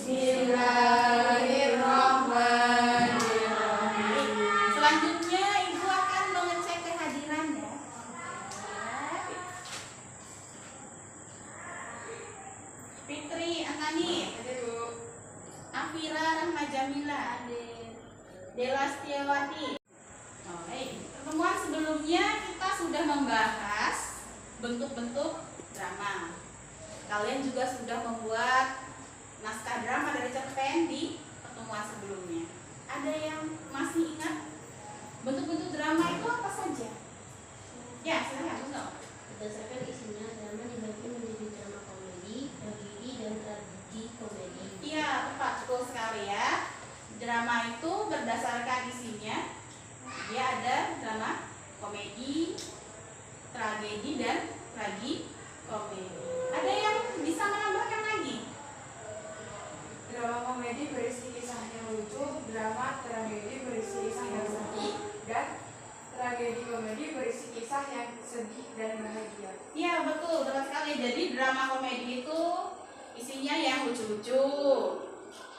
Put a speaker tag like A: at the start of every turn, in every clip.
A: Bismillahirrahmanirrahim. Selanjutnya Ibu akan mengecek kehadiran ya. Fitri Antani, Afira Rahma Jamila, Dela Setiawati. Pertemuan sebelumnya kita sudah membahas bentuk-bentuk drama. Kalian juga sudah membuat naskah drama dari cerpen di pertemuan sebelumnya. Ada yang masih ingat bentuk-bentuk drama itu apa saja? Ya, silakan Bu.
B: Berdasarkan isinya, drama dibagi menjadi drama komedi, tragedi, dan tragedi komedi.
A: Iya, tepat, betul sekali ya. Drama itu berdasarkan isinya, dia ada drama komedi, tragedi, dan tragedi komedi. Ada yang bisa menambahkan lagi?
C: Drama komedi berisi kisah yang lucu, drama tragedi berisi kisah yang sedih, dan tragedi komedi berisi kisah yang sedih dan bahagia.
A: Iya, betul sekali. Jadi drama komedi itu isinya yang lucu-lucu.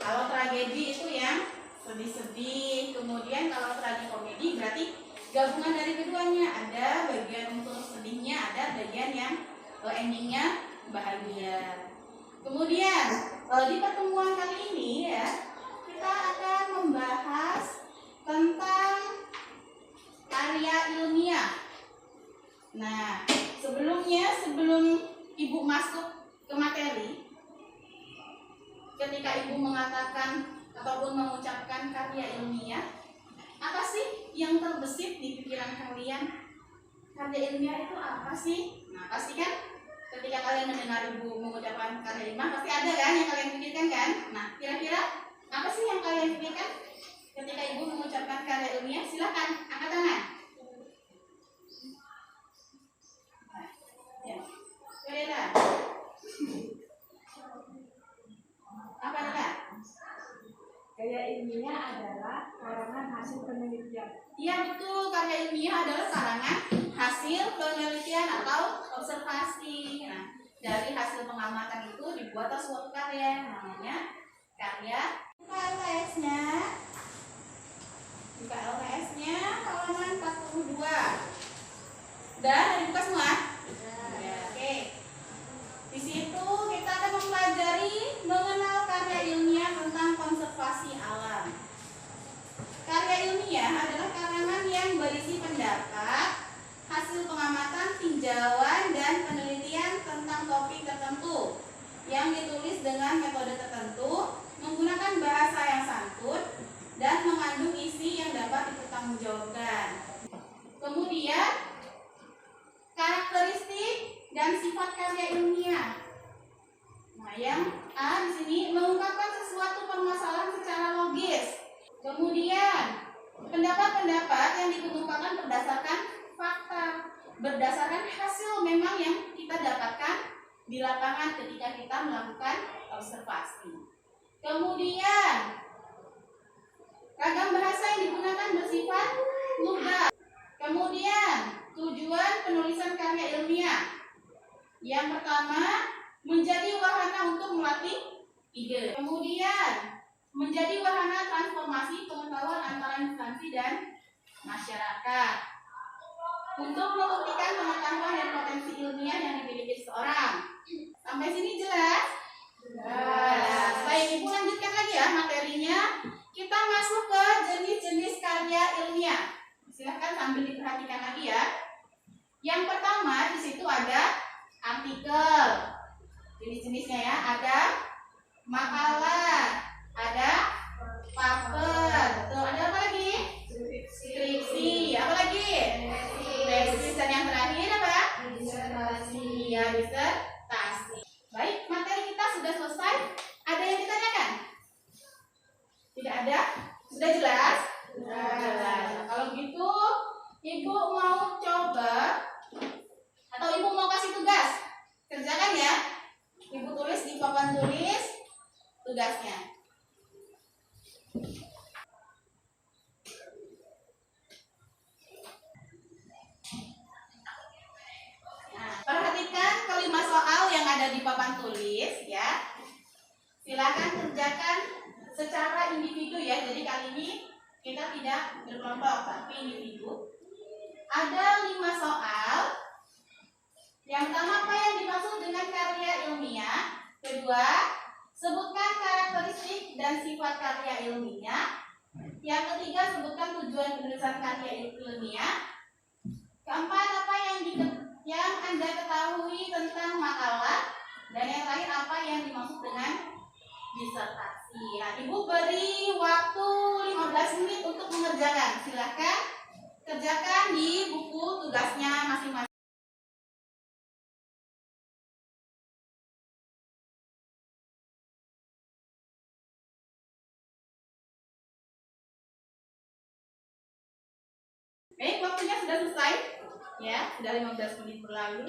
A: Kalau tragedi itu yang sedih-sedih. Kemudian kalau tragedi komedi berarti gabungan dari keduanya. Ada bagian unsur sedihnya, ada bagian yang endingnya bahagia. Kemudian di pertemuan kali ini ya, kita akan membahas tentang karya ilmiah. Nah, sebelum Ibu masuk ke materi, ketika Ibu mengatakan ataupun mengucapkan karya ilmiah, apa sih yang terbesit di pikiran kalian? Karya ilmiah itu apa sih? Nah, pasti kan ketika kalian mendengar Ibu mengucapkan karya ilmiah, pasti ada kan yang kalian pikirkan kan? Nah, kira-kira apa sih yang kalian pikirkan ketika Ibu mengucapkan karya ilmiah? Silakan angkat tangan. Ya, Rela. Apa Rela?
C: Karya ilmiah adalah karangan hasil penelitian.
A: Iya betul, karya ilmiah adalah karangan hasil penelitian atau observasi. Nah, dari hasil pengamatan itu dibuatlah suatu karya, namanya karya. Buka LPS-nya. Buka LPS-nya halaman 42. Udah dibuka semua? Ya, oke. Di situ kita akan mempelajari mengenal karya ilmiah tentang konservasi alam. Karya ilmiah adalah karangan yang berisi pendapat, hasil pengamatan, tinjauan, dan penelitian tentang topik tertentu yang ditulis dengan metode tertentu, menggunakan bahasa yang santun, dan mengandung isi yang dapat dipertanggungjawabkan. Kemudian, karakteristik dan sifat karya ilmiah. Nah, yang A di sini mengungkapkan sesuatu permasalahan secara logis. Kemudian, pendapat-pendapat yang dikemukakan berdasarkan fakta, berdasarkan hasil memang yang kita dapatkan di lapangan ketika kita melakukan observasi. Kemudian, ragam bahasa yang digunakan bersifat lugas. Kemudian, tujuan penulisan karya ilmiah. Yang pertama, menjadi wahana untuk melatih ide. Kemudian, menjadi wahana transformasi pengetahuan antara instansi dan masyarakat. Untuk membuktikan pengetahuan dan potensi ilmiah yang dimiliki seseorang. Sampai sini jelas? Jelas. Baik, Ibu lanjutkan lagi ya materinya. Kita masuk ke jenis-jenis karya ilmiah. Silahkan sambil diperhatikan lagi ya. Yang pertama di situ ada artikel. Jenis-jenisnya ya, ada makalah, ada paper, tuh ada apa lagi? Skripsi, apa lagi? Tesis, dan yang terakhir apa? Disertasi. Ya, disertasi. Baik, materi kita sudah selesai. Ada yang ditanyakan? Tidak ada? Sudah jelas? Sudah jelas. Kalau gitu, Ibu mau coba atau Ibu mau kasih tugas? Kerjakan ya. Ibu tulis di papan tulis tugasnya. Nah, perhatikan kelima soal yang ada di papan tulis ya. Silakan kerjakan secara individu ya. Jadi kali ini kita tidak berkelompok tapi individu. Ada 5 soal. Yang pertama, apa yang dimaksud dengan karya ilmiah? Kedua, sebutkan karakteristik dan sifat karya ilmiah. Yang ketiga, sebutkan tujuan penulisan karya ilmiah. Keempat, apa yang Anda ketahui tentang makalah. Dan yang terakhir, apa yang dimaksud dengan disertasi. Nah, Ibu beri waktu 15 menit untuk mengerjakan. Silahkan kerjakan di buku tugasnya masing-masing. Baik, waktunya sudah selesai. Ya, sudah 15 menit berlalu.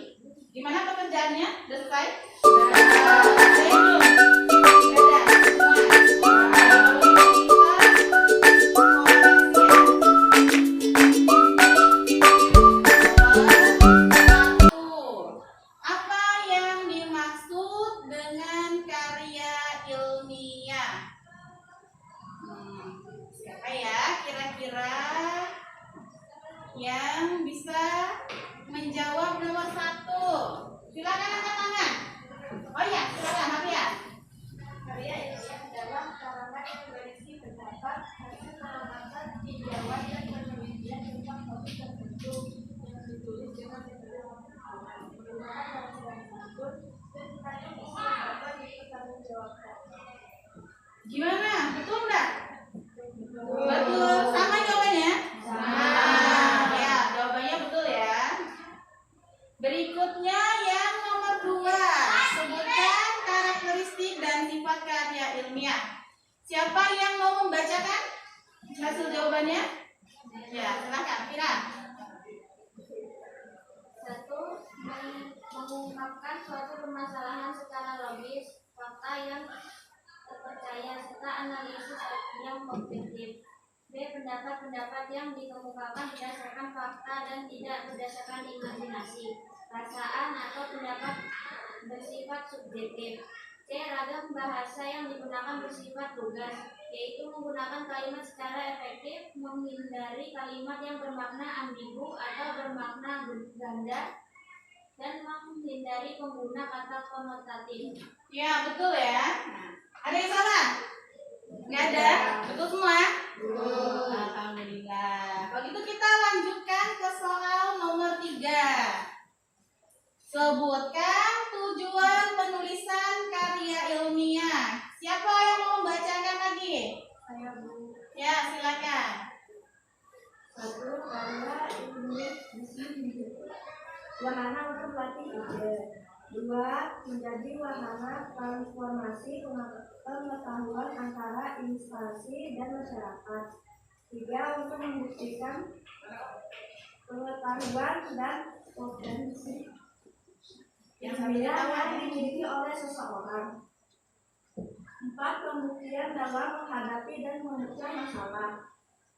A: Gimana pekerjaannya? Sudah selesai? Sudah. Baik, belum? Sudah, semua. Apa yang dimaksud dengan karya ilmiah? Siapa ya kira-kira yang bisa menjawab nomor 1? Silakan angkat tangan. Oh iya, silakan Hafia.
C: Karya ilmiah adalah karangan yang berisi pendapat, hasil pengamatan, tinjauan, dan penelitian tentang topik tertentu yang ditulis dengan metode pengetahuan, menggunakan bahasa yang santun, dan hanya isi yang dapat dipertanggungjawabkan.
A: Gimana? Betul nggak? Betul. Sama jawabannya? Sama. Ya, jawabannya betul ya. Berikutnya yang nomor 2. Sebutkan karakteristik dan sifat karya ilmiah. Siapa yang mau membacakan hasil jawabannya? Ya, silakan. Fira.
B: 1. Mengungkapkan suatu permasalahan secara logis, fakta yang terpercaya, serta analisis yang objektif. B. Pendapat-pendapat yang dikemukakan berdasarkan fakta dan tidak berdasarkan imajinasi, perasaan, atau pendapat bersifat subjektif. C. Ragam bahasa yang digunakan bersifat lugas, yaitu menggunakan kalimat secara efektif, menghindari kalimat yang bermakna ambigu atau bermakna ganda, dan menghindari pengguna kata konotatif.
A: Ya, betul ya. Nah, ada yang salah? Nggak ada? Betul semua? Betul. Alhamdulillah. Kalau gitu kita lanjutkan ke soal nomor 3. Sebutkan tujuan penulisan karya ilmiah. Siapa yang mau membacakan lagi?
C: Saya Bu.
A: Ya, silakan.
C: 1. Karya ilmiah wahana untuk melatih ide. 2. Menjadi wahana transformasi pengetahuan antara instansi dan masyarakat. 3. Untuk membuktikan pengetahuan dan potensi yang dimiliki oleh seseorang. 4. Pembuktian dalam menghadapi dan memecah masalah.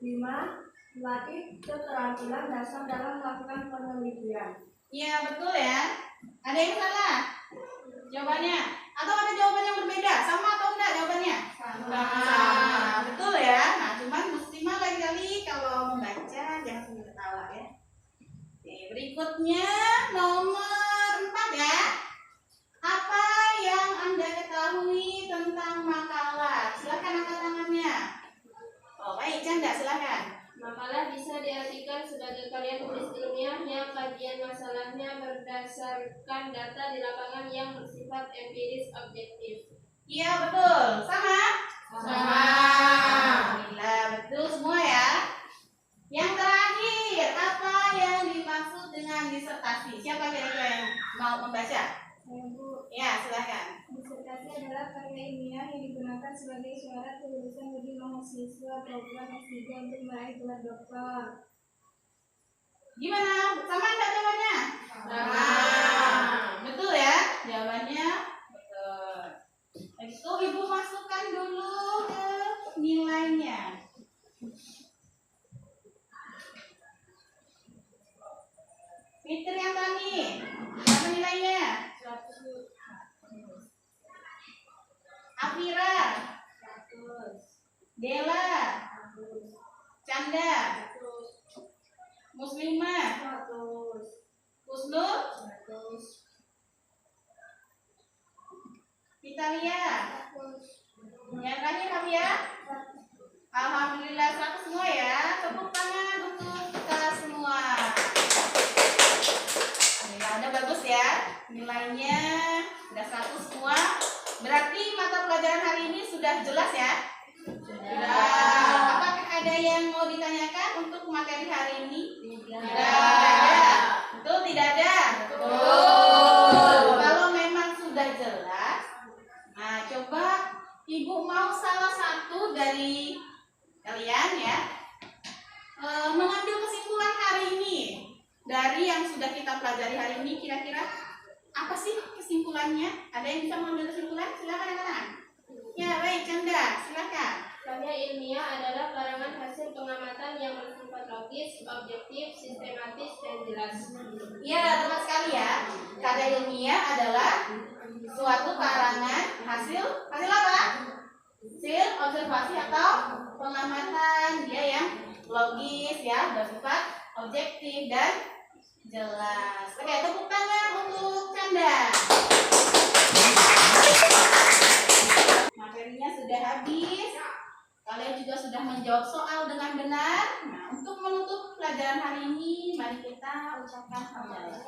C: 5. Melatih keterampilan dasar dalam melakukan penelitian.
A: Ya, betul ya. Ada yang salah jawabannya? Atau ada jawaban yang berbeda? Sama atau enggak jawabannya? Sama. Betul ya. Nah, cuman minimal kali-kali kalau membaca jangan sambil ketawa ya. Oke, berikutnya nomor 4 ya. Apa yang Anda ketahui tentang makalah? Silakan angkat tangannya. Oh, baik, Canda, silakan.
B: Makalah bisa diartikan sebagai karya tulis ilmiah yang kajian masalahnya berdasarkan data di lapangan yang bersifat empiris objektif.
A: Iya, betul. Sama?
C: Sama.
A: Alhamdulillah, betul semua ya. Yang terakhir, apa yang dimaksud dengan disertasi? Siapa kira-kira yang mau membaca?
C: Saya Bu.
A: Ya, silakan.
C: Disertasi adalah karya ilmiah yang digunakan sebagai syarat kelulusan bagi mahasiswa program S3 untuk meraih gelar doktor.
A: Gimana? Sama enggak jawabannya?
C: Sama.
A: Betul ya? Jawabannya betul. Itu Ibu masukkan dulu ke nilainya. Fitriantani, berapa nilainya?
C: 100.
A: Afira, Dela, Canda, Muslimah, Husnul, Vitalia. Yang terakhir Havia. Alhamdulillah 100 semua ya. Tepuk tangan untuk kita semua. Alhamdulillah Anda bagus ya. Nilainya sudah 100 semua. Berarti mata pelajaran hari ini sudah jelas ya? Sudah. Apakah ada yang mau ditanyakan untuk materi hari ini? Tidak ada. Betul tidak ada? Betul. Kalau memang sudah jelas, nah coba Ibu mau salah satu dari kalian ya mengambil kesimpulan hari ini dari yang sudah kita pelajari hari ini. Kira-kira apa sih kesimpulannya? Ada yang bisa mengambil kesimpulan? Silakan anak-anak. Ya baik, Canda, silakan.
B: Karya ilmiah adalah karangan hasil pengamatan yang bersifat logis, objektif, sistematis, dan jelas.
A: Iya, teman sekali ya. Karya ilmiah adalah suatu karangan hasil apa? Hasil observasi atau pengamatan. Dia yang logis ya, bersifat objektif dan jelas. Oke, tepuk tangan untuk Canda. Materinya sudah habis. Kalian juga sudah menjawab soal dengan benar. Nah, untuk menutup pelajaran hari ini, mari kita ucapkan hamdalah.